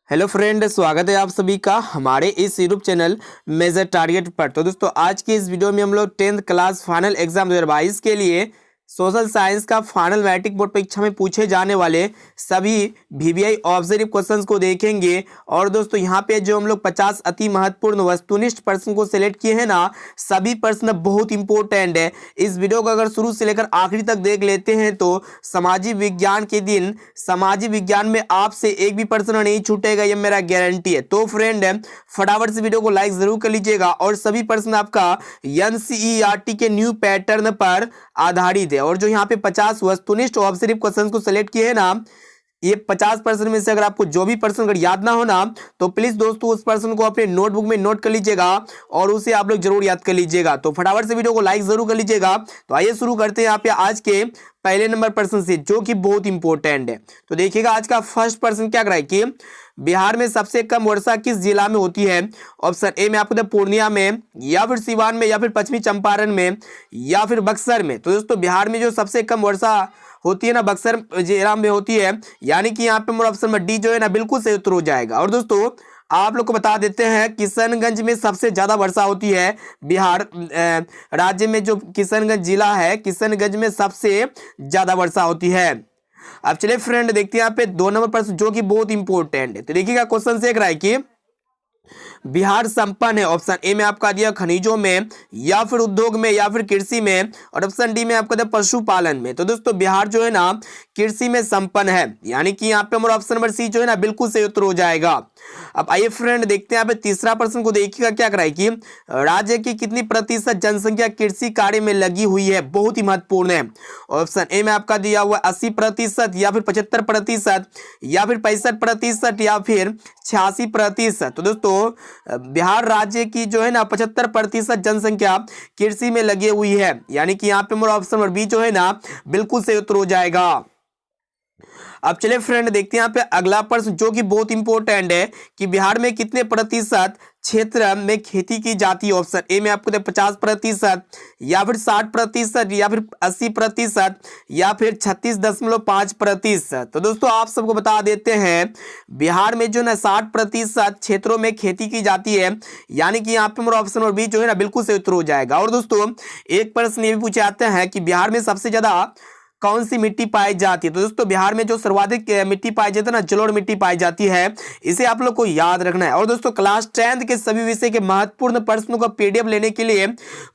Hello friend, स्वागत है आप सभी का हमारे इस यूट्यूब चैनल मेजर टारगेट पर। तो दोस्तों, आज की इस वीडियो में हम लोग 10th क्लास फाइनल एग्जाम 2022 के लिए सोशल साइंस का फाइनल मैट्रिक बोर्ड परीक्षा में पूछे जाने वाले सभी वीवीआई ऑब्जर्व क्वेश्चंस को देखेंगे। और दोस्तों, यहाँ पे जो हम लोग 50 अति महत्वपूर्ण वस्तुनिष्ठ प्रश्न को सिलेक्ट किए हैं ना, सभी प्रश्न बहुत इंपॉर्टेंट है। इस वीडियो को अगर शुरू से लेकर आखिरी तक देख लेते हैं तो सामाजिक विज्ञान के दिन सामाजिक विज्ञान में आपसे एक भी प्रश्न नहीं छूटेगा, ये मेरा गारंटी है। तो फ्रेंड, फटाफट से वीडियो को लाइक जरूर कर लीजिएगा। और सभी प्रश्न आपका एनसीईआरटी के न्यू पैटर्न पर आधारित है। और जो यहाँ पे 50 वस्तुनिष्ठ ऑब्जर्व क्वेश्चन को सिलेक्ट किए हैं ना, ये 50% में से अगर आपको जो भी प्रश्न अगर याद ना हो ना, तो प्लीज दोस्तों उस प्रश्न को अपने नोटबुक में नोट कर लीजिएगा और उसे आप लोग जरूर याद कर लीजिएगा। तो फटाफट से वीडियो को लाइक जरूर कर लीजिएगा। तो आइए शुरू करते हैं यहाँ पे आज के पहले नंबर प्रश्न से, जो कि बहुत इंपॉर्टेंट है। तो देखिएगा, आज का फर्स्ट प्रश्न क्या कर रहा है कि बिहार में सबसे कम वर्षा किस जिला में होती है। ऑप्शन ए में आपको दे पूर्णिया में, या फिर सिवान में, या फिर पश्चिमी चंपारण में, या फिर बक्सर में। तो दोस्तों, बिहार में जो सबसे कम वर्षा होती है ना, बक्सर जिला में होती है। यानी कि यहाँ पे मोर ऑप्शन में डी जो है ना, बिल्कुल सही उत्तर हो जाएगा। और दोस्तों, आप लोग को बता देते हैं किशनगंज में सबसे ज्यादा वर्षा होती है। बिहार राज्य में जो किशनगंज जिला है, किशनगंज में सबसे ज्यादा वर्षा होती है। अब चलिए फ्रेंड, देखते हैं यहाँ पे 2 नंबर प्रश्न, जो कि बहुत इंपॉर्टेंट है। तो देखिएगा, क्वेश्चन से एक रहा है कि बिहार संपन्न है। ऑप्शन ए में आपका दिया खनिजों में, या फिर उद्योग में, या फिर कृषि में, और ऑप्शन डी में आपका दिया पशुपालन में। तो दोस्तों, बिहार जो है ना कृषि में संपन्न है। यानी कि यहाँ पे हमारा ऑप्शन नंबर सी जो है ना, बिल्कुल सही उत्तर हो जाएगा। अब आइए फ्रेंड, देखते हैं यहाँ पे तीसरा प्रश्न को देखिएगा क्या कराए कि राज्य की कितनी प्रतिशत जनसंख्या कृषि कार्य में लगी हुई है। बहुत ही महत्वपूर्ण है। ऑप्शन ए में आपका दिया हुआ 80%, या फिर 75%, या फिर 65%, या फिर 86%। तो दोस्तों, बिहार राज्य की जो है ना 75% जनसंख्या कृषि में लगी हुई है। यानी कि यहाँ पे हमारा ऑप्शन नंबर बी जो है ना, बिल्कुल सही उत्तर हो जाएगा। अब चलिए फ्रेंड, देखते हैं यहाँ पे अगला प्रश्न, जो कि बहुत इंपॉर्टेंट है कि बिहार में कितने प्रतिशत क्षेत्र में खेती की जाती है। ऑप्शन ए में आपको 50%, या फिर 60%, या फिर 80%, या फिर 36.5%। तो दोस्तों, आप सबको बता देते हैं बिहार में जो ना 60% क्षेत्रों में खेती की जाती है। यानी कि यहाँ पे मेरा ऑप्शन नंबर बी जो है ना, बिल्कुल सही उत्तर हो जाएगा। और दोस्तों, एक प्रश्न ये भी पूछे जाते हैं कि बिहार में सबसे ज्यादा कौन सी मिट्टी पाई जाती है। तो दोस्तों, बिहार में जो सर्वाधिक मिट्टी पाई जाती है ना, जलोढ़ मिट्टी पाई जाती है। इसे आप लोग को याद रखना है। और दोस्तों, क्लास 10th के सभी विषय के महत्वपूर्ण प्रश्नों का पीडीएफ लेने के लिए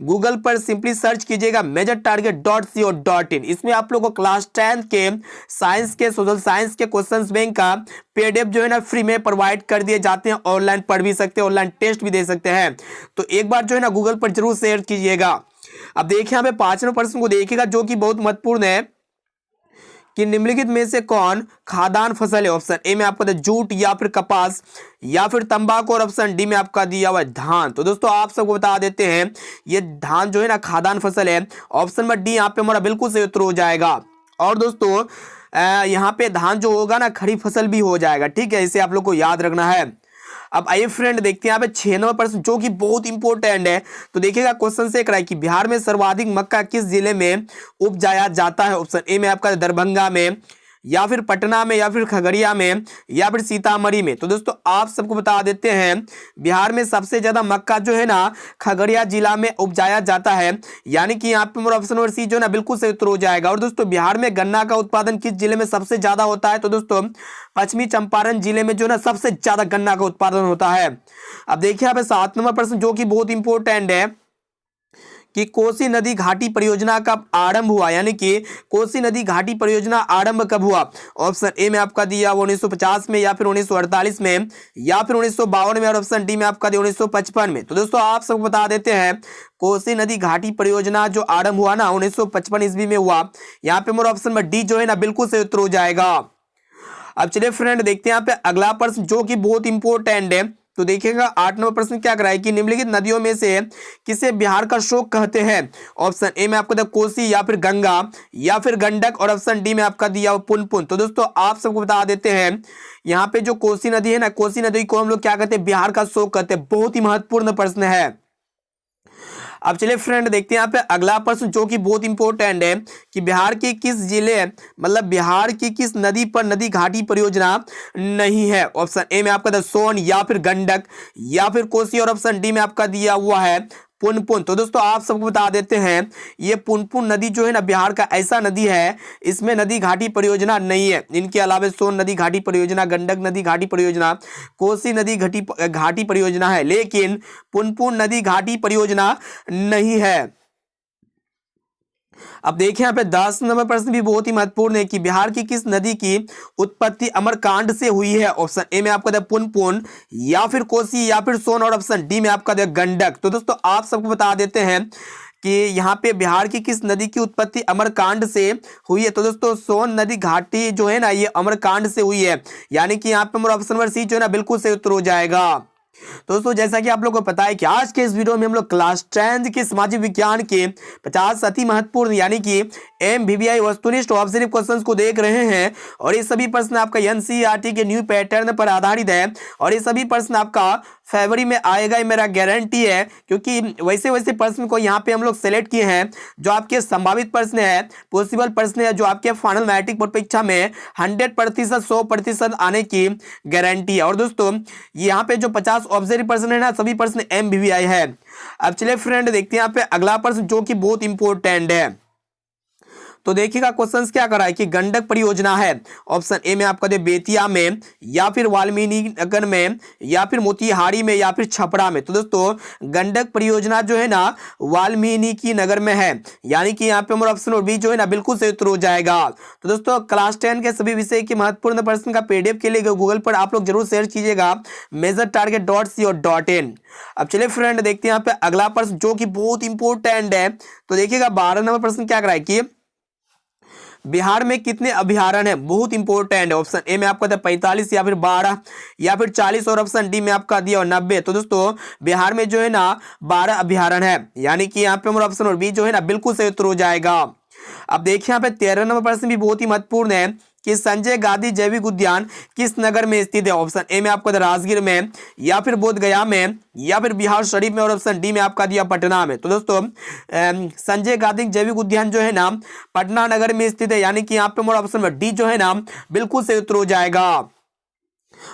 गूगल पर सिंपली सर्च कीजिएगा majortarget.co.in। इसमें आप लोग को क्लास 10th के साइंस के, सोशल साइंस के क्वेश्चन बैंक का पीडीएफ जो है ना, फ्री में प्रोवाइड कर दिए जाते हैं। ऑनलाइन पढ़ भी सकते हैं, ऑनलाइन टेस्ट भी दे सकते हैं। तो एक बार जो है ना, गूगल पर जरूर शेयर कीजिएगा। अब देखिए, यहाँ पे 5वें प्रश्न को देखिएगा, जो कि बहुत महत्वपूर्ण है कि निम्नलिखित में से कौन खाद्यान्न फसल है। ऑप्शन ए में आपका जूट, या फिर कपास, या फिर तंबाकू, और ऑप्शन डी में आपका दिया हुआ धान। तो दोस्तों, आप सबको बता देते हैं ये धान जो है ना खाद्यान्न फसल है। ऑप्शन नंबर डी यहाँ पे हमारा बिल्कुल सही उत्तर हो जाएगा। और दोस्तों, यहाँ पे धान जो होगा ना, खरीफ फसल भी हो जाएगा। ठीक है, इसे आप लोग को याद रखना है। अब आइए फ्रेंड, देखते हैं यहाँ पे 6 नंबर प्रश्न, जो कि बहुत इंपॉर्टेंट है। तो देखिएगा, क्वेश्चन से कराए कि बिहार में सर्वाधिक मक्का किस जिले में उपजाया जाता है। ऑप्शन ए में आपका दरभंगा में, या फिर पटना में, या फिर खगड़िया में, या फिर सीतामढ़ी में। तो दोस्तों, आप सबको बता देते हैं बिहार में सबसे ज्यादा मक्का जो है ना, खगड़िया जिला में उपजाया जाता है। यानी कि यहाँ पे मेरा ऑप्शन नंबर सी जो है ना, बिल्कुल सही उत्तर हो जाएगा। और दोस्तों, बिहार में गन्ना का उत्पादन किस जिले में सबसे ज्यादा होता है। तो दोस्तों, पश्चिमी चंपारण जिले में जो ना सबसे ज्यादा गन्ना का उत्पादन होता है। अब देखिए यहाँ पे 7 नंबर प्रश्न, जो कि बहुत इंपॉर्टेंट है कि कोसी नदी घाटी परियोजना कब आरंभ हुआ। यानी कि कोसी नदी घाटी परियोजना आरंभ कब हुआ। ऑप्शन ए में आपका दिया 1950 में, या फिर 1948 में, या फिर 1952 में, और ऑप्शन डी में आपका दिया 1955 में। तो दोस्तों, आप सबको बता देते हैं कोसी नदी घाटी परियोजना जो आरंभ हुआ ना, 1955 ईस्वी में हुआ। यहाँ पे मेरा ऑप्शन नंबर डी जो है ना, बिल्कुल सही उत्तर हो जाएगा। अब चलिए फ्रेंड, देखते हैं यहाँ पे अगला प्रश्न, जो कि बहुत इंपॉर्टेंट है। तो देखिएगा, 8 नंबर प्रश्न क्या कराए कि निम्नलिखित नदियों में से किसे बिहार का शोक कहते हैं। ऑप्शन ए में आपको दिया कोसी, या फिर गंगा, या फिर गंडक, और ऑप्शन डी में आपका दिया पुनपुन। तो दोस्तों, आप सबको बता देते हैं यहाँ पे जो कोसी नदी है ना, कोसी नदी को हम लोग क्या कहते हैं, बिहार का शोक कहते हैं। बहुत ही महत्वपूर्ण प्रश्न है। अब चलिए फ्रेंड देखते हैं यहाँ पे अगला प्रश्न जो कि बहुत इंपॉर्टेंट है कि बिहार के किस जिले मतलब बिहार की किस नदी पर नदी घाटी परियोजना नहीं है। ऑप्शन ए में आपका था सोन या फिर गंडक या फिर कोसी और ऑप्शन डी में आपका दिया हुआ है पुनपुन। तो दोस्तों आप सबको बता देते हैं ये पुनपुन नदी जो है ना बिहार का ऐसा नदी है इसमें नदी घाटी परियोजना नहीं है। इनके अलावा सोन नदी घाटी परियोजना, गंडक नदी घाटी परियोजना, कोसी नदी घाटी परियोजना है, लेकिन पुनपुन नदी घाटी परियोजना नहीं है। अब देखिए यहाँ पे 10 नंबर प्रश्न भी बहुत ही महत्वपूर्ण है कि बिहार की किस नदी की उत्पत्ति अमरकांड से हुई है। ऑप्शन ए में आपका था पुनपुन या फिर कोसी या फिर सोन और ऑप्शन डी में आपका था गंडक। तो दोस्तों आप सबको बता देते हैं कि यहाँ पे बिहार की किस नदी की उत्पत्ति अमरकांड से हुई है। तो दोस्तों सोन नदी घाटी जो है ना ये अमरकांड से हुई है, यानी कि यहाँ पे हमारा ऑप्शन नंबर सी जो है ना बिल्कुल सही उत्तर हो जाएगा। दोस्तों जैसा कि आप लोगों को पता है कि आज के इस वीडियो में हम लोग क्लास 10 के सामाजिक विज्ञान के 50 अति महत्वपूर्ण यानी कि MVVI वस्तुनिष्ठ ऑब्जेक्टिव क्वेश्चंस को देख रहे हैं और ये सभी प्रश्न आपका NCERT के न्यू पैटर्न पर आधारित है और ये सभी प्रश्न आपका फरवरी में आएगा, ये मेरा गारंटी है, क्योंकि वैसे वैसे प्रश्न को यहाँ पे हम लोग सेलेक्ट किए हैं जो आपके संभावित प्रश्न है, पॉसिबल प्रश्न है, जो आपके फाइनल मैट्रिक बोर्ड परीक्षा में 100% 100% आने की गारंटी है। और दोस्तों यहाँ पे जो 50 ऑब्जेक्टिव प्रश्न है ना सभी प्रश्न MVVI है। अब चलिए फ्रेंड देखते हैं यहाँ पे अगला प्रश्न जो कि बहुत इंपॉर्टेंट है। तो देखिएगा क्वेश्चंस क्या कर रहा है कि गंडक परियोजना है। ऑप्शन ए में आपका दे बेतिया में या फिर वाल्मीकि नगर में या फिर मोतिहारी में या फिर छपरा में। तो दोस्तों गंडक परियोजना जो है ना वाल्मीकि नगर में है, यानी कि यहाँ पे हमारा ऑप्शन बी जो है ना बिल्कुल सही उत्तर हो जाएगा। तो दोस्तों क्लास 10 के सभी विषय के महत्वपूर्ण प्रश्न का PDF के लिए गूगल पर आप लोग जरूर सर्च कीजिएगा measuretarget.co.in। अब चलिए फ्रेंड देखते हैं यहाँ पे अगला प्रश्न जो कि बहुत इंपॉर्टेंट है। तो देखिएगा 12 नंबर प्रश्न क्या कर रहा है कि बिहार में कितने अभ्यारण्य है, बहुत इंपॉर्टेंट है। ऑप्शन ए में आपका था 45 या फिर 12 या फिर 40 और ऑप्शन डी में आपका दिया 90। तो दोस्तों बिहार में जो है ना 12 अभ्यारण्य है, यानी कि यहाँ पे हमारा ऑप्शन और बी जो है ना बिल्कुल सही उत्तर हो जाएगा। अब देखिए यहाँ पे 13 नंबर प्रश्न भी बहुत ही महत्वपूर्ण है कि संजय गांधी जैविक उद्यान किस नगर में स्थित है। ऑप्शन ए में आपका राजगीर में या फिर बोध गया में या फिर बिहार शरीफ में और ऑप्शन डी में आपका दिया पटना में। तो दोस्तों संजय गांधी जैविक उद्यान जो है ना पटना नगर में स्थित है, यानी कि यहाँ पे हमारा ऑप्शन डी जो है ना बिल्कुल सही उत्तर हो जाएगा।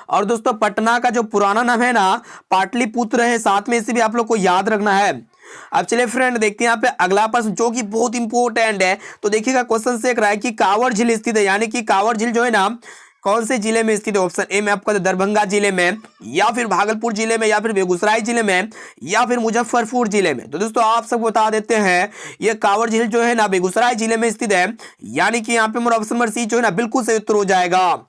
और दोस्तों पटना का जो पुराना नाम है ना पाटलिपुत्र है, साथ में इसे भी आप लोग को याद रखना है। अब चलिए फ्रेंड देखते हैं यहाँ पे अगला प्रश्न जो कि बहुत इंपॉर्टेंट है। तो देखिएगा क्वेश्चन से रहा है कि कांवर झील स्थित है, यानी कि कांवर झील जो है ना कौन से जिले में स्थित है। ऑप्शन ए में आपका दरभंगा जिले में या फिर भागलपुर जिले में या फिर बेगूसराय जिले में या फिर मुजफ्फरपुर जिले में। तो दोस्तों आप सबको बता देते हैं ये कांवर झील जो है ना बेगूसराय जिले में स्थित है, यानी कि यहाँ पे हमारा ऑप्शन नंबर सी जो है ना बिल्कुल सही उत्तर हो जाएगा।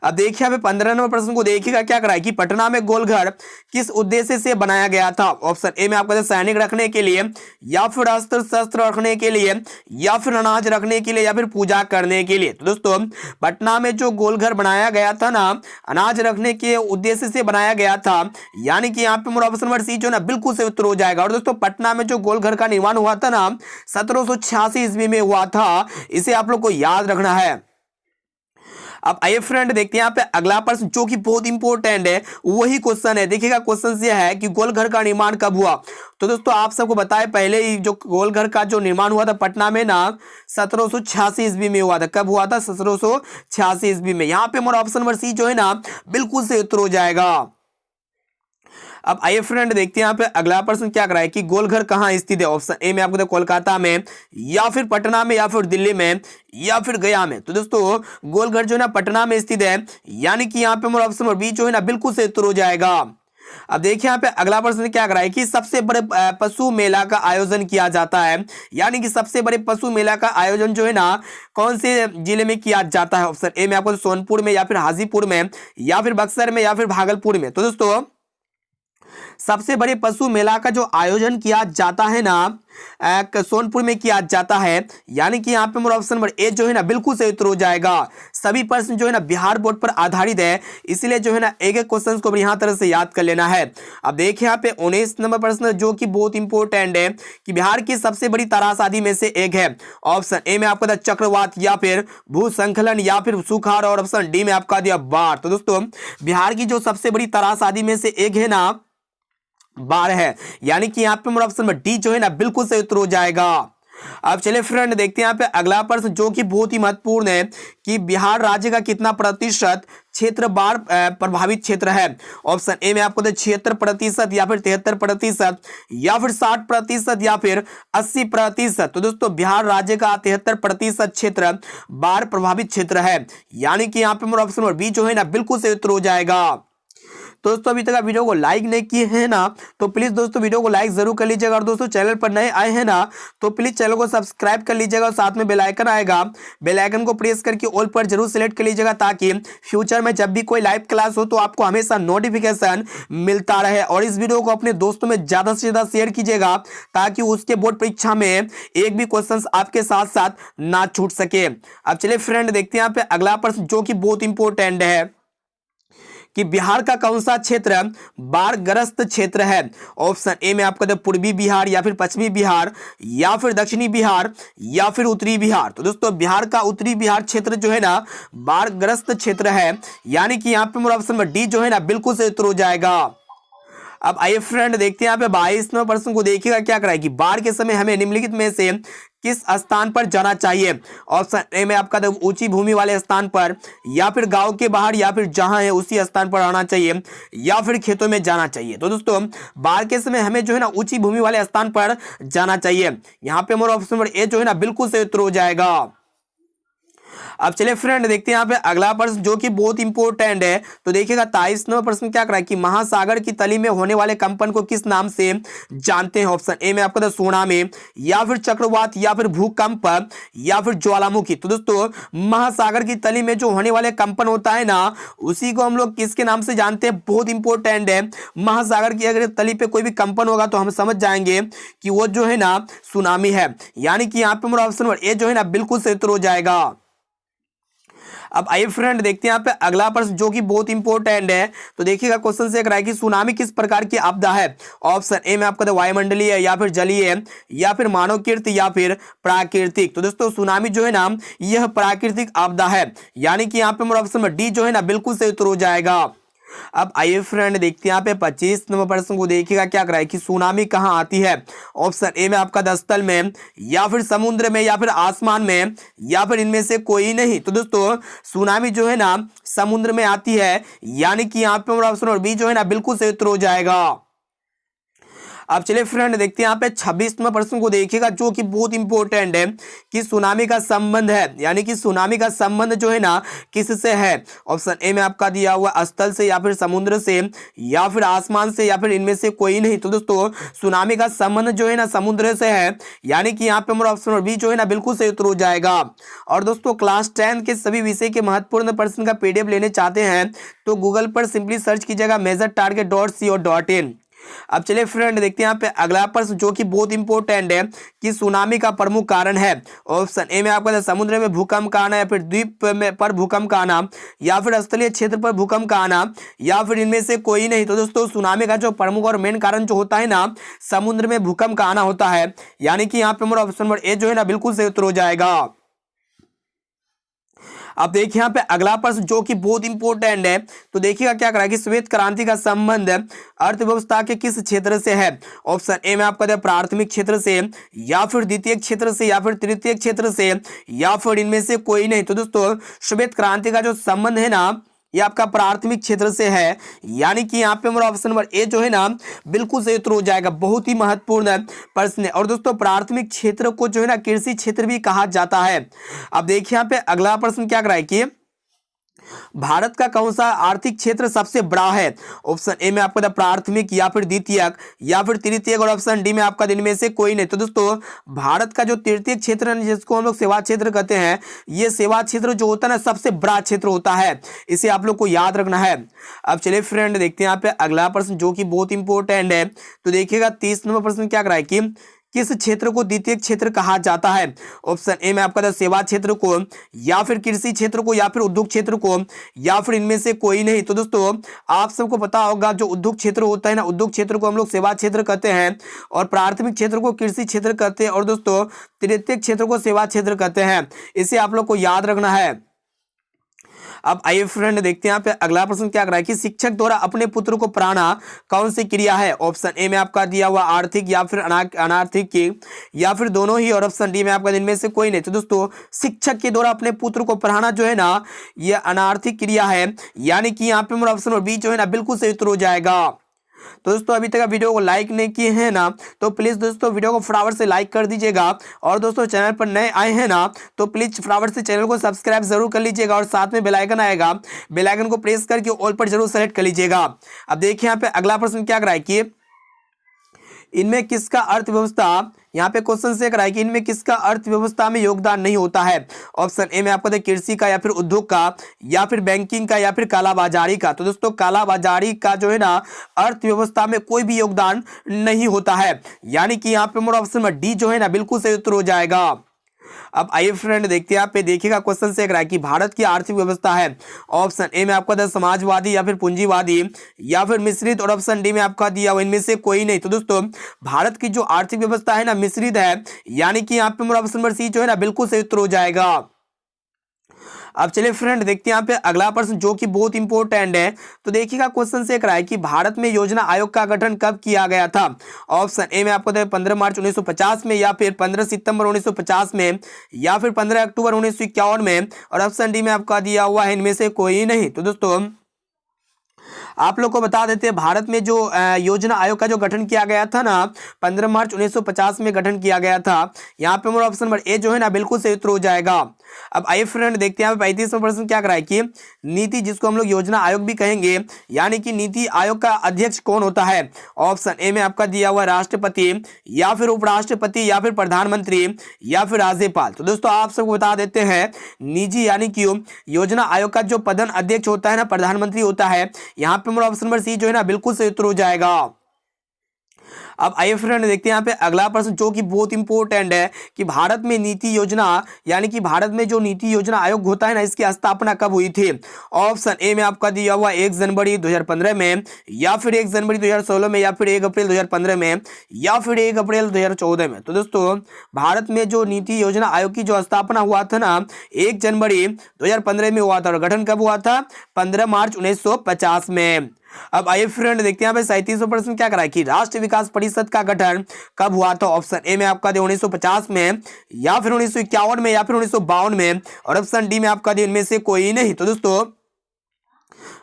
अब देखिए यहाँ पे 15 नंबर प्रश्न को देखिएगा क्या करा है कि पटना में गोलघर किस उद्देश्य से बनाया गया था। ऑप्शन ए में आपका सैनिक रखने के लिए या फिर अस्त्र शस्त्र रखने के लिए या फिर अनाज रखने के लिए या फिर पूजा करने के लिए। तो दोस्तों पटना में जो गोलघर बनाया गया था ना अनाज रखने के उद्देश्य से बनाया गया था, यानी कि यहाँ पे हमारा ऑप्शन नंबर सी जो ना बिल्कुल सही उत्तर हो जाएगा। और दोस्तों पटना में जो गोलघर का निर्माण हुआ था ना 1786 ईस्वी में हुआ था, इसे आप लोग को याद रखना है। अब आइए फ्रेंड देखते हैं यहाँ पे अगला प्रश्न जो कि बहुत इंपॉर्टेंट है, वही क्वेश्चन है। देखिएगा क्वेश्चन ये है कि गोलघर का निर्माण कब हुआ। तो दोस्तों आप सबको बताएं पहले ही जो गोलघर का जो निर्माण हुआ था पटना में ना 1786 ईस्वी में हुआ था। कब हुआ था? 1786 ईस्वी में। यहाँ पे हमारा ऑप्शन नंबर सी जो है ना बिल्कुल से उत्तर हो जाएगा। अब आइए फ्रेंड देखते हैं यहाँ पे अगला प्रश्न क्या कराए कि गोलघर कहाँ स्थित है। ऑप्शन ए में आपको कोलकाता में या फिर पटना में या फिर दिल्ली में या फिर गया में। तो दोस्तों गोलघर जो है ना पटना में स्थित है, यानी कि यहाँ पे हमारा ऑप्शन नंबर बी जो है ना बिल्कुल से उत्तर हो जाएगा। अब देखिए यहाँ पे अगला प्रश्न क्या कराए कि सबसे बड़े पशु मेला का आयोजन किया जाता है, यानी कि सबसे बड़े पशु मेला का आयोजन जो है ना कौन से जिले में किया जाता है। ऑप्शन ए में आपको सोनपुर में या फिर हाजीपुर में या फिर बक्सर में या फिर भागलपुर में। तो दोस्तों सबसे बड़े पशु मेला का जो आयोजन किया जाता है ना सोनपुर में किया जाता है, यानी कि यहाँ पे मेरा ऑप्शन नंबर ए जो है ना बिल्कुल सही उत्तर हो जाएगा। सभी प्रश्न जो है ना बिहार बोर्ड पर आधारित है, इसलिए जो है ना एक एक क्वेश्चन को यहाँ तरह से याद कर लेना है। अब देखिए यहाँ पे 19 नंबर प्रश्न जो कि बहुत इंपॉर्टेंट है कि बिहार की सबसे बड़ी ताराशादी में से एक है। ऑप्शन ए में आपका चक्रवात या फिर भूस्खलन या फिर सुखाड़ और ऑप्शन डी में आपका दिया बाढ़। तो दोस्तों बिहार की जो सबसे बड़ी ताराशादी में से एक है ना बाढ़ है, यानी कि यहाँ पे हमारा ऑप्शन नंबर डी जो है ना बिल्कुल सही उत्तर हो जाएगा। अब चलिए फ्रेंड देखते हैं यहाँ पे अगला प्रश्न जो कि बहुत ही महत्वपूर्ण है कि बिहार राज्य का कितना प्रतिशत क्षेत्र बाढ़ प्रभावित क्षेत्र है। ऑप्शन ए में आपको 76% या फिर 73% या फिर 60% या फिर 80%। तो दोस्तों बिहार राज्य का 73% क्षेत्र बाढ़ प्रभावित क्षेत्र है, यानी कि यहाँ पे हमारा ऑप्शन नंबर बी जो है ना बिल्कुल सही उत्तर हो जाएगा। तो दोस्तों अभी तक आप वीडियो को लाइक नहीं किए हैं ना, तो प्लीज दोस्तों वीडियो को लाइक जरूर कर लीजिएगा। और दोस्तों चैनल पर नए आए हैं ना, तो प्लीज चैनल को सब्सक्राइब कर लीजिएगा और साथ में बेल आइकन आएगा, बेल आइकन को प्रेस करके ऑल पर जरूर सिलेक्ट कर लीजिएगा, ताकि फ्यूचर में जब भी कोई लाइव क्लास हो तो आपको हमेशा नोटिफिकेशन मिलता रहे। और इस वीडियो को अपने दोस्तों में ज्यादा से ज्यादा शेयर कीजिएगा, ताकि उसके बोर्ड परीक्षा में एक भी क्वेश्चन आपके साथ साथ ना छूट सके। अब चलिए फ्रेंड देखते हैं यहाँ पे अगला प्रश्न जो कि बहुत इंपॉर्टेंट है कि बिहार का कौन सा क्षेत्र बाढ़ग्रस्त क्षेत्र है। ऑप्शन ए में आपका पूर्वी बिहार या फिर पश्चिमी बिहार या फिर दक्षिणी बिहार या फिर उत्तरी बिहार। तो दोस्तों बिहार का उत्तरी बिहार क्षेत्र जो है ना बाढ़ग्रस्त क्षेत्र है, यानी कि यहाँ पे मेरा ऑप्शन नंबर डी जो है ना बिल्कुल सही उत्तर हो जाएगा। अब आइए फ्रेंड देखते हैं यहाँ पे 22वें प्रश्न को देखिएगा क्या कराए कि बाढ़ के समय हमें निम्नलिखित में से किस स्थान पर जाना चाहिए। ऑप्शन ए में आपका ऊंची भूमि वाले स्थान पर, या फिर गांव के बाहर, या फिर जहां है उसी स्थान पर आना चाहिए, या फिर खेतों में जाना चाहिए। तो दोस्तों बाढ़ के समय हमें जो है ना ऊंची भूमि वाले स्थान पर जाना चाहिए, यहाँ पे हमारा ऑप्शन नंबर ए जो है ना बिल्कुल सही उत्तर हो जाएगा। अब चलिए फ्रेंड देखते हैं यहाँ पे अगला प्रश्न जो कि बहुत इंपॉर्टेंट है। तो देखिएगा 23वां प्रश्न क्या करा कि महासागर की तली में होने वाले कंपन को किस नाम से जानते हैं। ऑप्शन ए में आपका सुनामी, या फिर चक्रवात, या फिर भूकंप, या फिर ज्वालामुखी। तो दोस्तों महासागर की तली में जो होने वाले कंपन होता है ना, उसी को हम लोग किसके नाम से जानते हैं, बहुत इंपॉर्टेंट है। महासागर की अगर तली पे कोई भी कंपन होगा तो हम समझ जाएंगे कि वो जो है ना सुनामी है, यानी कि यहाँ पे हमारा ऑप्शन नंबर ए जो है ना बिल्कुल सही उत्तर हो जाएगा। अब आइए फ्रेंड देखते हैं यहाँ पे अगला प्रश्न जो कि बहुत इंपॉर्टेंट है। तो देखिएगा क्वेश्चन से कि सुनामी किस प्रकार की आपदा है। ऑप्शन ए में आपका वायुमंडलीय, या फिर जलीय, या फिर मानवकृत, या फिर प्राकृतिक। तो दोस्तों सुनामी जो है ना यह प्राकृतिक आपदा है, यानी कि यहाँ पे हमारा ऑप्शन नंबर डी जो है ना बिल्कुल सही उत्तर हो जाएगा। अब आइए फ्रेंड देखते हैं यहाँ पे 25वें प्रश्न को देखिएगा क्या कराए कि सुनामी कहाँ आती है। ऑप्शन ए में आपका स्थल में, या फिर समुद्र में, या फिर आसमान में, या फिर इनमें से कोई नहीं। तो दोस्तों सुनामी जो है ना समुद्र में आती है, यानी कि यहाँ पे हमारा ऑप्शन नंबर बी जो है ना बिल्कुल सही उत्तर हो जाएगा। अब चलिए फ्रेंड देखते हैं यहाँ पे 26वें प्रश्न को देखिएगा जो कि बहुत इंपॉर्टेंट है कि सुनामी का संबंध है, यानी कि सुनामी का संबंध जो है ना किससे है। ऑप्शन ए में आपका दिया हुआ स्थल से, या फिर समुद्र से, या फिर आसमान से, या फिर इनमें से कोई नहीं। तो दोस्तों सुनामी का संबंध जो है ना समुद्र से है, यानी कि यहाँ पे हमारा ऑप्शन नंबर बी जो है ना बिल्कुल सही उत्तर हो जाएगा। और दोस्तों क्लास 10 के सभी विषय के महत्वपूर्ण प्रश्न का पीडीएफ लेने चाहते हैं तो गूगल पर सिंपली सर्च कीजिएगा measuretarget.co.in। अब चलिए फ्रेंड देखते हैं यहाँ पे अगला प्रश्न जो कि बहुत इंपॉर्टेंट है कि सुनामी का प्रमुख कारण है। ऑप्शन ए में आपका समुद्र में भूकंप का आना, या फिर द्वीप में पर भूकंप का आना, या फिर स्थलीय क्षेत्र पर भूकंप का आना, या फिर इनमें से कोई नहीं। तो दोस्तों सुनामी का जो प्रमुख और मेन कारण जो होता है ना समुद्र में भूकंप का आना होता है, यानी कि यहाँ पे हमारा ऑप्शन नंबर ए जो है ना बिल्कुल सही उत्तर हो जाएगा। अब देखिए यहाँ पे अगला प्रश्न जो कि बहुत इंपॉर्टेंट है। तो देखिएगा क्या करा कि श्वेत क्रांति का संबंध अर्थव्यवस्था के किस क्षेत्र से है। ऑप्शन ए में आपका प्राथमिक क्षेत्र से, या फिर द्वितीय क्षेत्र से, या फिर तृतीय क्षेत्र से, या फिर इनमें से कोई नहीं। तो दोस्तों श्वेत क्रांति का जो संबंध है ना ये आपका प्राथमिक क्षेत्र से है, यानी कि यहाँ पे हमारा ऑप्शन नंबर ए जो है ना बिल्कुल सही उत्तर हो जाएगा। बहुत ही महत्वपूर्ण प्रश्न है। और दोस्तों प्राथमिक क्षेत्र को जो है ना कृषि क्षेत्र भी कहा जाता है। अब देखिए यहाँ पे अगला प्रश्न क्या कराए कि भारत का कौन सा आर्थिक क्षेत्र सबसे बड़ा है। ऑप्शन ए में आपका प्राथमिक, या फिर द्वितीयक, या फिर तृतीयक, और ऑप्शन डी में आपका इनमें से कोई नहीं। तो दोस्तों भारत का जो तृतीय क्षेत्र है जिसको हम लोग सेवा क्षेत्र कहते हैं, ये सेवा क्षेत्र जो होता है ना सबसे बड़ा क्षेत्र होता है, इसे आप लोग को याद रखना है। अब चलिए फ्रेंड देखते हैं यहाँ पे अगला प्रश्न जो कि बहुत इंपॉर्टेंट है। तो देखिएगा 30वां प्रश्न क्या कराए कि किस क्षेत्र को द्वितीय क्षेत्र कहा जाता है। ऑप्शन ए में आपका सेवा क्षेत्र को, या फिर कृषि क्षेत्र को, या फिर उद्योग क्षेत्र को, या फिर इनमें से कोई नहीं। तो दोस्तों आप सबको पता होगा जो उद्योग क्षेत्र होता है ना, उद्योग क्षेत्र को हम लोग सेवा क्षेत्र कहते हैं, और प्राथमिक क्षेत्र को कृषि क्षेत्र कहते हैं, और दोस्तों तृतीय क्षेत्र को सेवा क्षेत्र कहते हैं। इसे आप लोग को याद रखना है। अब आइए फ्रेंड देखते हैं यहाँ पे अगला प्रश्न क्या कर रहा है कि शिक्षक द्वारा अपने पुत्र को पढ़ाना कौन सी क्रिया है। ऑप्शन ए में आपका दिया हुआ आर्थिक या फिर अनार्थिक की या फिर दोनों ही, और ऑप्शन डी में आपका इनमें से कोई नहीं। तो दोस्तों शिक्षक के द्वारा अपने पुत्र को पढ़ाना जो है ना ये अनार्थिक क्रिया है, यानी कि यहाँ पे मेरा ऑप्शन नंबर बी जो है ना बिल्कुल सही उत्तर हो जाएगा। तो दोस्तों अभी तक आप वीडियो को लाइक नहीं किए हैं ना तो प्लीज दोस्तों वीडियो को फटाफट से लाइक कर दीजिएगा, और दोस्तों चैनल पर नए आए हैं ना तो प्लीज फटाफट से चैनल को सब्सक्राइब जरूर कर लीजिएगा, और साथ में बेल आइकन आएगा, बेल आइकन को प्रेस करके ऑल पर जरूर सेलेक्ट कर लीजिएगा। अब देखिए यहाँ पे अगला प्रश्न क्या कर रहा है कि इनमें किसका अर्थव्यवस्था, यहाँ पे क्वेश्चन से कर रहा है कि इनमें किसका अर्थव्यवस्था में योगदान नहीं होता है। ऑप्शन ए में आपको दे कृषि का या फिर उद्योग का या फिर बैंकिंग का या फिर कालाबाजारी का। तो दोस्तों कालाबाजारी का जो है ना अर्थव्यवस्था में कोई भी योगदान नहीं होता है, यानी कि यहाँ पे मेरा ऑप्शन नंबर डी जो है ना बिल्कुल सही उत्तर हो जाएगा। अब आइए फ्रेंड देखते हैं यहाँ पे देखिएगा क्वेश्चन से रहा है कि भारत की आर्थिक व्यवस्था है। ऑप्शन ए में आपका दिया समाजवादी या फिर पूंजीवादी या फिर मिश्रित, और ऑप्शन डी में आपका दिया हुआ इनमें से कोई नहीं। तो दोस्तों भारत की जो आर्थिक व्यवस्था है ना मिश्रित है, यानी कि यहाँ पे मेरा ऑप्शन नंबर सी जो है ना बिल्कुल सही उत्तर हो जाएगा। अब चलिए फ्रेंड देखते हैं यहाँ पे अगला प्रश्न जो कि बहुत इंपॉर्टेंट है। तो देखिएगा क्वेश्चन से एक रहा है कि भारत में योजना आयोग का गठन कब किया गया था। ऑप्शन ए में आपको 15 मार्च 1950 में या फिर 15 सितंबर 1950 में या फिर 15 अक्टूबर 1951 में, और ऑप्शन डी में आपका दिया हुआ है इनमें से कोई नहीं। तो दोस्तों आप लोग को बता देते हैं भारत में जो योजना आयोग का जो गठन किया गया था ना 15 मार्च 1950 में गठन किया गया था। यहाँ पे मेरा ऑप्शन नंबर ए जो है ना बिल्कुल सही उत्तर हो जाएगा। अब आइए फ्रेंड देखते हैं 35वां प्रश्न क्या कर रहा है कि नीति जिसको हम लोग योजना आयोग भी कहेंगे, यानी कि नीति आयोग का अध्यक्ष कौन होता है। ऑप्शन ए में आपका दिया हुआ राष्ट्रपति या फिर उपराष्ट्रपति या फिर प्रधानमंत्री या फिर राज्यपाल। तो दोस्तों आप सबको बता देते हैं निजी यानी कि योजना आयोग का जो प्रधान अध्यक्ष होता है ना प्रधानमंत्री होता है। यहाँ पे मेरा ऑप्शन नंबर सी जो है ना बिल्कुल सही उत्तर हो जाएगा। अब आइए फ्रेंड देखते हैं यहाँ पे अगला प्रश्न जो कि बहुत इंपॉर्टेंट है कि भारत में नीति योजना यानी कि भारत में जो नीति योजना आयोग होता है ना इसकी स्थापना कब हुई थी। ऑप्शन ए में आपका दिया हुआ 1 जनवरी 2015 में या फिर 1 जनवरी 2016 में या फिर 1 अप्रैल 2015 में या फिर 1 अप्रैल 2014 में। तो दोस्तों भारत में जो नीति योजना आयोग की जो स्थापना हुआ था ना 1 जनवरी 2015 में हुआ था, और गठन कब हुआ था 15 मार्च 1950 में। अब आइए फ्रेंड देखते हैं यहाँ पे 37वां प्रश्न क्या करा है कि राष्ट्रीय विकास परिषद का गठन कब हुआ था। ऑप्शन ए में आपका दे 1950 में या फिर 1951 में या फिर 1952 में, और ऑप्शन डी में आपका दे इनमें से कोई नहीं। तो दोस्तों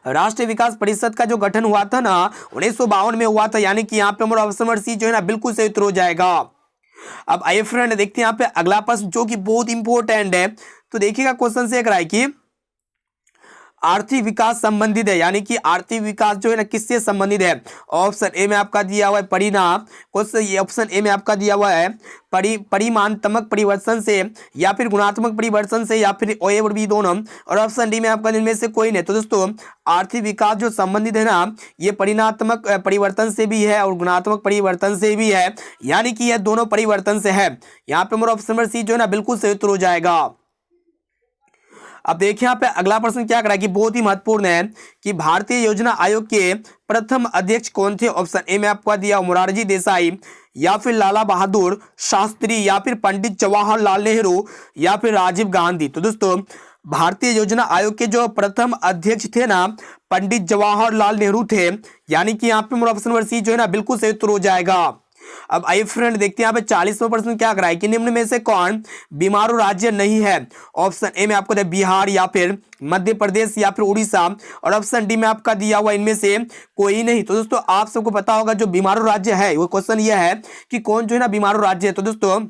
राष्ट्रीय विकास परिषद का जो गठन हुआ था ना 1952 में हुआ था, यानी कि यहाँ पे हमारा ऑप्शन नंबर सी जो है ना बिल्कुल सही उत्तर हो जाएगा। अब आइए फ्रेंड देखते हैं यहाँ पे अगला प्रश्न जो कि बहुत इंपॉर्टेंट है। तो देखिएगा क्वेश्चन से करा है कि आर्थिक विकास संबंधित है, यानी कि आर्थिक विकास जो है ना किससे संबंधित है। ऑप्शन ए में आपका दिया हुआ है परिणाम, ऑप्शन ए में आपका दिया हुआ है परिमाणात्मक परिवर्तन से या फिर गुणात्मक परिवर्तन से या फिर ए और बी दोनों, और ऑप्शन डी में आपका इनमें से कोई नहीं। तो दोस्तों आर्थिक विकास जो संबंधित है ना ये परिमाणात्मक परिवर्तन से भी है और गुणात्मक परिवर्तन से भी है, यानी कि यह दोनों परिवर्तन से है। यहाँ पे मेरा ऑप्शन नंबर सी जो है ना बिल्कुल सही उत्तर हो जाएगा। अब देखिए यहाँ पे अगला प्रश्न क्या करा कि बहुत ही महत्वपूर्ण है कि भारतीय योजना आयोग के प्रथम अध्यक्ष कौन थे। ऑप्शन ए में आपको दिया मोरारजी देसाई या फिर लाला बहादुर शास्त्री या फिर पंडित जवाहरलाल नेहरू या फिर राजीव गांधी। तो दोस्तों भारतीय योजना आयोग के जो प्रथम अध्यक्ष थे ना पंडित जवाहरलाल नेहरू थे, यानी कि यहाँ पे मेरा ऑप्शन नंबर सी जो है ना बिल्कुल सही उत्तर हो जाएगा। अब आइए फ्रेंड देखते हैं यहाँ पे 40वां प्रश्न क्या कराए कि निम्न में से कौन बीमारू राज्य नहीं है। ऑप्शन ए में आपको बिहार या फिर मध्य प्रदेश या फिर उड़ीसा, और ऑप्शन डी में आपका दिया हुआ इनमें से कोई नहीं। तो दोस्तों आप सबको पता होगा जो बीमारू राज्य है वो क्वेश्चन ये है कि कौन जो है ना बीमारू राज्य है। तो दोस्तों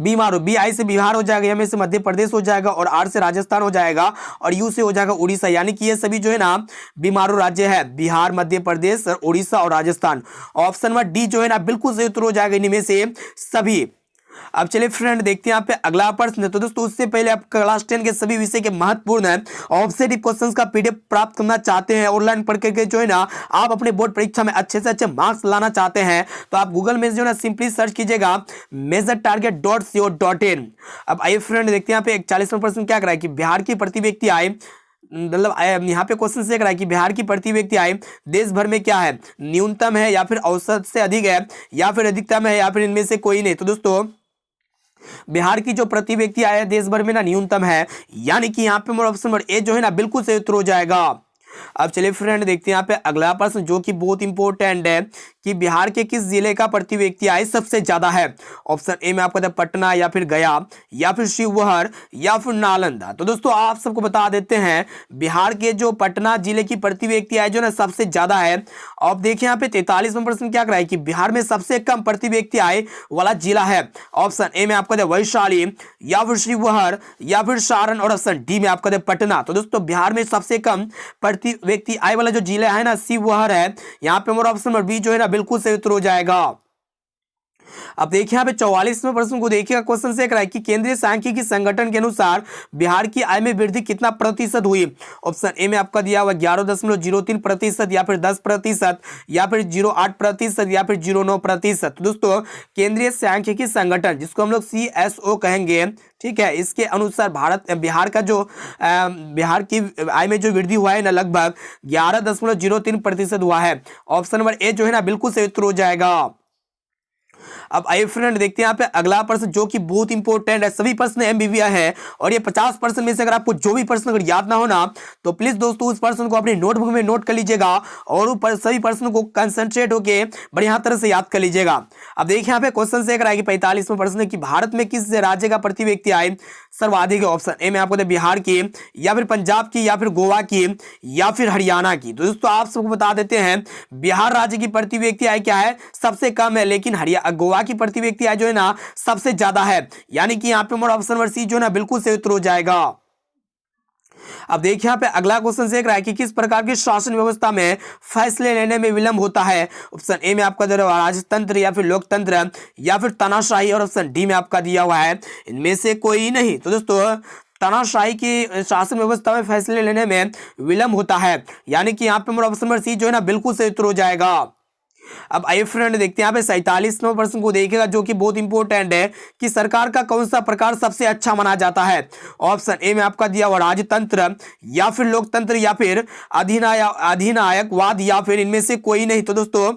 बीमारू बी आई से बिहार हो जाएगा, एम से मध्य प्रदेश हो जाएगा, और आर से राजस्थान हो जाएगा, और यू से हो जाएगा उड़ीसा, यानी कि ये सभी जो है ना बीमारू राज्य है बिहार मध्य प्रदेश उड़ीसा और राजस्थान। ऑप्शन नंबर डी जो है ना बिल्कुल सही उत्तर हो जाएगा इनमें से सभी। अब चलिए फ्रेंड देखते हैं यहाँ पे अगला प्रश्न। तो दोस्तों उससे पहले आप क्लास 10 के सभी विषय के महत्वपूर्ण है ऑब्जेक्टिव क्वेश्चंस का पीडीएफ प्राप्त करना चाहते हैं ऑनलाइन पढ़ करके जो है ना आप अपने बोर्ड परीक्षा में अच्छे से अच्छे मार्क्स लाना चाहते हैं, तो आप गूगल में जो है ना सिंपली सर्च कीजिएगा measuretarget.co.in। अब आइए फ्रेंड देखते हैं यहाँ पे 41वां प्रश्न क्या करा है कि बिहार की प्रति व्यक्ति आय, मतलब यहाँ पे क्वेश्चन से करा है कि बिहार की प्रति व्यक्ति आय देश भर में क्या है, न्यूनतम है या फिर औसत से अधिक है या फिर अधिकतम है या फिर इनमें से कोई नहीं। तो दोस्तों बिहार की जो प्रति व्यक्ति आय देश भर में ना न्यूनतम है, यानी कि यहाँ पे हमारा ऑप्शन नंबर ए जो है ना बिल्कुल सही उत्तर हो जाएगा। अब चलिए फ्रेंड देखते हैं यहाँ पे अगला प्रश्न जो कि बहुत इंपॉर्टेंट है कि बिहार के किस जिले का प्रति व्यक्ति आय सबसे ज्यादा है। ऑप्शन ए में आपका था पटना, या फिर गया, या फिर शिवहर, या फिर नालंदा। तो दोस्तों आप सबको बता देते हैं बिहार के जो पटना जिले की प्रति व्यक्ति आय जो ना सबसे ज्यादा है। अब देखिए यहाँ पे 43वां प्रश्न क्या कराए कि बिहार में सबसे कम प्रति व्यक्ति आय वाला जिला है। ऑप्शन ए में आपका था वैशाली, या फिर शिवहर, या फिर सारण, और ऑप्शन डी में आपका था पटना। तो दोस्तों बिहार में सबसे कम प्रति व्यक्ति आय वाला जो जिला है ना शिवहर है। यहाँ पे हमारा ऑप्शन नंबर बी जो है ना बिल्कुल सही उत्तर हो जाएगा। अब देखिए यहाँ पे 44वें प्रश्न को देखिएगा, क्वेश्चन से कराए कि केंद्रीय सांख्यिकी संगठन के अनुसार बिहार की आय में वृद्धि कितना प्रतिशत हुई। ऑप्शन ए में आपका दिया हुआ 11.03%, या फिर 10%, या फिर 0.8%, या फिर 0.9%। तो दोस्तों केंद्रीय सांख्यिकी संगठन जिसको हम लोग CSO कहेंगे, ठीक है, इसके अनुसार बिहार का जो बिहार की आय में जो वृद्धि हुआ है ना लगभग 11.03% हुआ है। ऑप्शन नंबर ए जो है ना बिल्कुल सही उत्तर हो जाएगा। अब आइए फ्रेंड देखते हैं यहाँ पे अगला प्रश्न जो कि बहुत इंपॉर्टेंट है, सभी प्रश्न एमबीबीआई है और ये 50% में से अगर आपको जो भी प्रश्न अगर याद ना हो ना तो प्लीज दोस्तों उस प्रश्न को अपनी नोटबुक में नोट कर लीजिएगा और ऊपर सभी प्रश्नों को कंसंट्रेट होके बढ़िया तरह से याद कर लीजिएगा। अब देखिए यहाँ पे क्वेश्चन से अगर आएगी 45वां प्रश्न कि भारत में किस राज्य का प्रति व्यक्ति आय सर्वाधिक है। ऑप्शन ए में आपको बिहार की, या फिर पंजाब की, या फिर गोवा की, या फिर हरियाणा की। तो दोस्तों आप सबको बता देते हैं बिहार राज्य की प्रति व्यक्ति आय क्या है, सबसे कम है, लेकिन गोवा की प्रति व्यक्ति आय जो है ना सबसे ज्यादा है, यानी कि यहाँ पे हमारा ऑप्शन नंबर सी जो है ना बिल्कुल सही उत्तर हो जाएगा। अब देखिए यहाँ पे अगला क्वेश्चन से कि किस प्रकार की शासन व्यवस्था में फैसले लेने में विलंब होता है। ऑप्शन ए में आपका दिया हुआ राजतंत्र, या फिर लोकतंत्र, या फिर तानाशाही, और ऑप्शन डी में आपका दिया हुआ है इनमें से कोई नहीं। तो दोस्तों तानाशाही की शासन व्यवस्था में फैसले लेने में विलंब होता है, यानी कि यहाँ पे हमारा ऑप्शन नंबर सी जो है ना बिल्कुल सही उत्तर हो जाएगा। अब आइए फ्रेंड देखते हैं यहाँ पे 47वें प्रश्न को देखिएगा जो कि बहुत इंपॉर्टेंट है कि सरकार का कौन सा प्रकार सबसे अच्छा माना जाता है। ऑप्शन ए में आपका दिया हुआ राजतंत्र, या फिर लोकतंत्र, या फिर अधिनायकवाद, या फिर इनमें से कोई नहीं। तो दोस्तों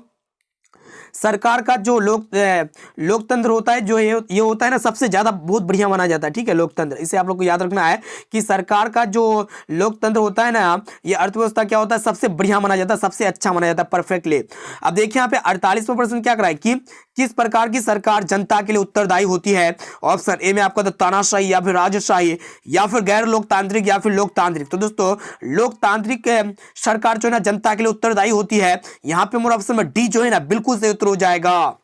सरकार का जो लोकतंत्र होता है जो ये होता है ना सबसे ज्यादा बहुत बढ़िया माना जाता है, ठीक है, लोकतंत्र। इसे आप लोग को याद रखना है कि सरकार का जो लोकतंत्र होता है ना ये अर्थव्यवस्था क्या होता है सबसे बढ़िया माना जाता है, सबसे अच्छा माना जाता है, परफेक्टली। अब देखिए यहाँ पे 48वां प्रश्न क्या कराए कि किस प्रकार की सरकार जनता के लिए उत्तरदायी होती है। ऑप्शन ए में आपका तानाशाही, या फिर राजशाही, या फिर गैर लोकतांत्रिक, या फिर लोकतांत्रिक। तो दोस्तों लोकतांत्रिक सरकार जो है ना जनता के लिए उत्तरदायी होती है, यहाँ पे हमारा ऑप्शन डी जो है ना बिल्कुल सही उत्तर हो जाएगा।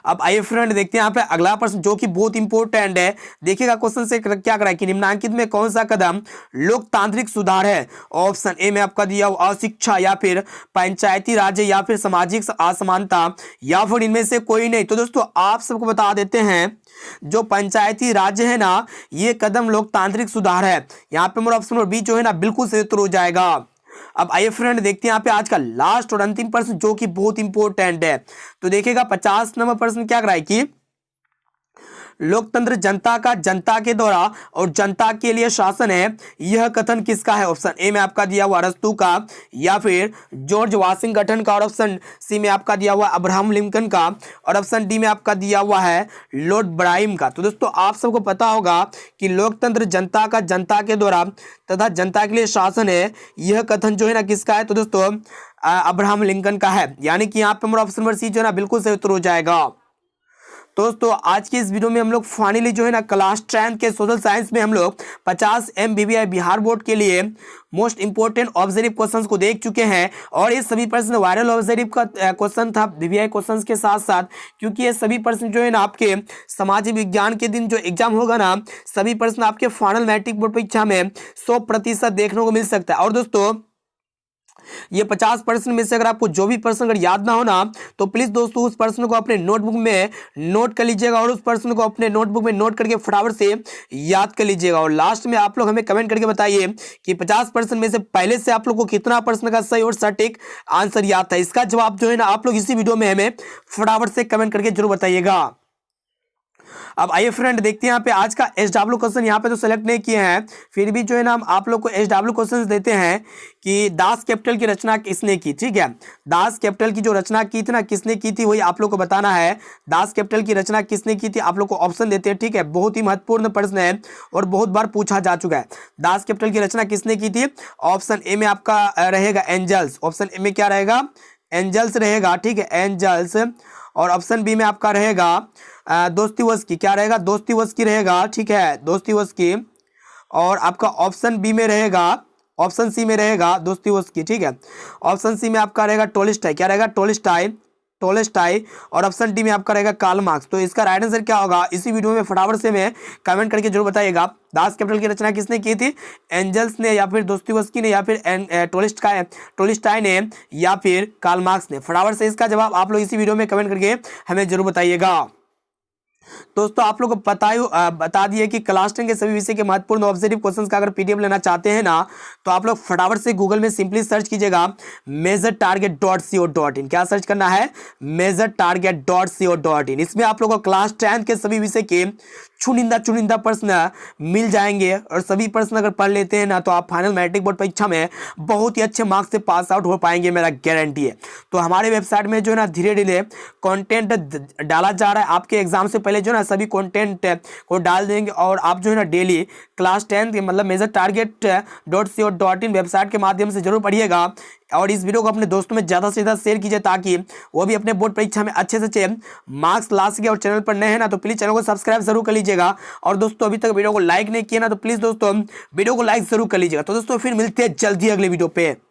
अब आइए फ्रेंड देखते हैं यहाँ पे अगला प्रश्न जो कि बहुत इंपॉर्टेंट है। देखिएगा क्वेश्चन से क्या कराए कि निम्नलिखित में कौन सा कदम लोकतांत्रिक सुधार है। ऑप्शन ए में आपका दिया हुआ अशिक्षा, या फिर पंचायती राज, या फिर सामाजिक असमानता, या फिर इनमें से कोई नहीं। तो दोस्तों आप सबको बता देते हैं जो पंचायती राज है ना ये कदम लोकतांत्रिक सुधार है, यहाँ पे मेरा ऑप्शन नंबर बी जो है ना बिल्कुल सही उत्तर हो जाएगा। अब आइए फ्रेंड देखते हैं यहाँ पे आज का लास्ट और अंतिम प्रश्न जो कि बहुत इंपॉर्टेंट है। तो देखिएगा 50 नंबर प्रश्न क्या कराए कि लोकतंत्र जनता का जनता के द्वारा और जनता के लिए शासन है, यह कथन किसका है। ऑप्शन ए में आपका दिया हुआ अरस्तू का, या फिर जॉर्ज वाशिंगटन का, और ऑप्शन सी में आपका दिया हुआ अब्राहम लिंकन का, और ऑप्शन डी में आपका दिया हुआ है लॉर्ड ब्राइम का। तो दोस्तों आप सबको पता होगा कि लोकतंत्र जनता का जनता के द्वारा तथा जनता के लिए शासन है, यह कथन जो है ना किसका है। तो दोस्तों अब्राहम लिंकन का है, यानी कि यहाँ पे हमारा ऑप्शन नंबर सी जो है ना बिल्कुल सही उत्तर हो जाएगा। दोस्तों आज की इस वीडियो में हम लोग फाइनली जो है ना क्लास 10 के सोशल साइंस में हम लोग 50 MBBI बिहार बोर्ड के लिए मोस्ट इंपोर्टेंट ऑब्जेक्टिव क्वेश्चंस को देख चुके हैं, और ये सभी प्रश्न वायरल ऑब्जेक्टिव का क्वेश्चन था BBI क्वेश्चंस के साथ साथ, क्योंकि ये सभी प्रश्न जो है ना आपके सामाजिक विज्ञान के दिन जो एग्जाम होगा ना सभी प्रश्न आपके फाइनल मैट्रिक बोर्ड परीक्षा में 100% देखने को मिल सकता है। और दोस्तों ये 50% में से अगर आपको जो भी प्रश्न अगर याद ना हो ना तो प्लीज दोस्तों उस प्रश्न को अपने नोटबुक में नोट कर लीजिएगा, और उस प्रश्न को अपने नोटबुक में नोट करके फटाफट से याद कर लीजिएगा। और लास्ट में आप लोग हमें कमेंट करके बताइए कि 50% में से पहले से आप लोग को कितना प्रश्न का सही और सटीक आंसर याद था। इसका जवाब जो है ना आप लोग इसी वीडियो में हमें फटाफट से कमेंट करके जरूर बताइएगा। अब आइए फ्रेंड देखते हैं यहाँ पे आज का SW क्वेश्चन यहाँ पे तो सेलेक्ट नहीं किए हैं, फिर भी जो है ना हम आप लोग को SW क्वेश्चन देते हैं कि दास कैपिटल की रचना किसने की। ठीक है, दास कैपिटल की जो रचना की थी ना, किसने की थी वही आप लोग को बताना है। दास कैपिटल की रचना किसने की थी, आप लोग को ऑप्शन देते हैं। ठीक है, बहुत ही महत्वपूर्ण प्रश्न है और बहुत बार पूछा जा चुका है। दास कैपिटल की रचना किसने की थी? ऑप्शन ए में आपका रहेगा एंजल्स। ऑप्शन ए में क्या रहेगा? एंजल्स रहेगा। ठीक है, एंजल्स। और ऑप्शन बी में आपका रहेगा दोस्तिवस्की। क्या रहेगा? दोस्तिवस्की रहेगा। ठीक है, दोस्तिवस्की। और आपका ऑप्शन बी में रहेगा, ऑप्शन सी में रहेगा दोस्तिवस्की। ठीक है, ऑप्शन सी में आपका रहेगा टोल्स्टॉय। क्या रहेगा? Tolstoy, Tolstoy. और ऑप्शन डी में आपका रहेगा कार्ल मार्क्स। तो इसका राइट आंसर क्या होगा इसी वीडियो में फटाफट से में कमेंट करके जरूर बताइएगा। दास कैपिटल की रचना किसने की थी? एंजल्स ने, या फिर दोस्तिवस्की ने, या फिर टोल्स्टॉय ने, या फिर कार्ल मार्क्स ने? फटाफट से इसका जवाब आप लोग इसी वीडियो में कमेंट करके हमें जरूर बताइएगा। दोस्तों आप लोग को बता दिए कि क्लास 10 के सभी विषय के महत्वपूर्ण ऑब्जेक्टिव क्वेश्चंस का अगर पीडीएफ लेना चाहते हैं ना, तो आप लोग फटाफट से गूगल में सिंपली सर्च कीजिएगा measuretarget.co.in। क्या सर्च करना है? measuretarget.co.in। इसमें आप लोग को क्लास 10 के सभी विषय के चुनिंदा प्रश्न मिल जाएंगे और सभी प्रश्न अगर पढ़ लेते हैं ना, तो आप फाइनल मैट्रिक बोर्ड परीक्षा में बहुत ही अच्छे मार्क्स से पास आउट हो पाएंगे, मेरा गारंटी है। तो हमारे वेबसाइट में जो है ना धीरे धीरे कंटेंट डाला जा रहा है। आपके एग्जाम से पहले जो है ना सभी कंटेंट को डाल देंगे और आप जो है ना डेली क्लास 10 के मतलब measuretarget.co.in वेबसाइट के माध्यम से जरूर पढ़िएगा। और इस वीडियो को अपने दोस्तों में ज़्यादा से ज़्यादा शेयर कीजिए ताकि वो भी अपने बोर्ड परीक्षा में अच्छे से अच्छे मार्क्स ला सके। और चैनल पर नए हैं ना तो प्लीज़ चैनल को सब्सक्राइब जरूर कर लीजिएगा। और दोस्तों अभी तक वीडियो को लाइक नहीं किया ना, तो प्लीज़ दोस्तों वीडियो को लाइक जरूर कर लीजिएगा। तो दोस्तों फिर मिलते हैं जल्दी अगले वीडियो पे।